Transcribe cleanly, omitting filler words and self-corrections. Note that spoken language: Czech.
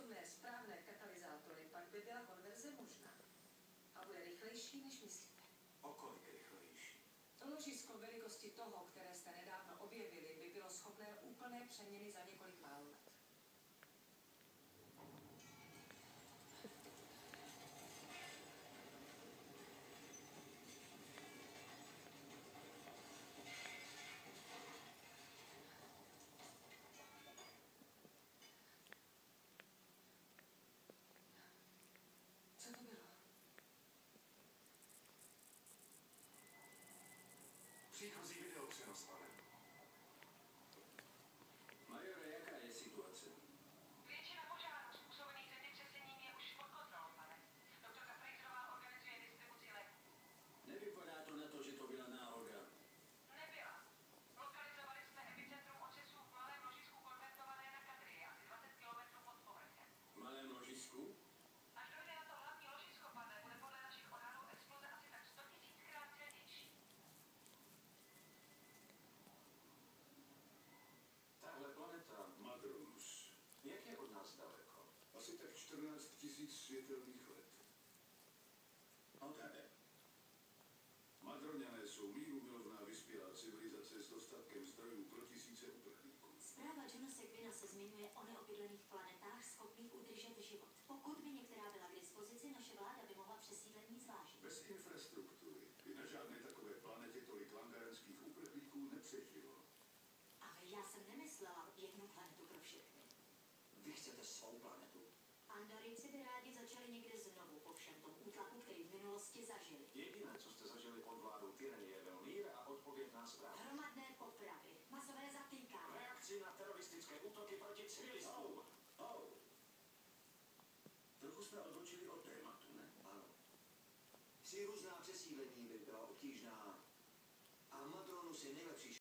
rozumné, správné katalyzátory, pak by byla konverze možná. A bude rychlejší, než myslíte. O kolik rychlejší? Ložisko velikosti toho, které jste nedávno objevili, by bylo schopné úplné přeměny za několik málo let. Co to bylo? Příchozí videopřenos, pane. Majore, jaká je situace? Většina požárů způsobených zemětřesením je už pod kontrolou, pane. Doktorka Fraserová organizuje distribuci léků. Nevypadá to na to, že to byla náhoda. Nebyla. Lokalizovali jsme epicentrum otřesu v malém ložisku konvertované na Kadrii, asi 20 km pod povrchem. V malém ložisku? Až dojde na to hlavní ložisko, pane, bude podle našich odhadů exploze asi tak 100 000krát silnější. Tahle planeta Madronus. jak je od nás daleko? Asi tak 14 000 světelných let. Odhadem. Madroňané jsou mírumilovná vyspělá civilizace s dostatkem zdrojů pro tisíce uprchlíků. Zpráva Jonase Gwynna se zmiňuje o neobydlených planetách schopných udržet život. Pokud by některá byla k dispozici, naše vláda by mohla přesídlení zvážit. Bez infrastruktury by na žádné takové planetě tolik langarenských uprchlíků nepřežilo. Ale já jsem nemyslela jednu planetu pro všechny. Vy chcete svou planetu? Andorici by rádi začali někde znovu po všem tom útlaku, který v minulosti zažili. Jediné, co jste zažili pod vládou tyranie, byl mír a odpovědná zpráva. Hromadné popravy, masové zatýkání. Reakci na teroristické útoky proti civilistům. Trochu jsme odbočili od tématu, ne? Ano. Tři různá přesídlení by byla obtížná. A Madronus je nejlepší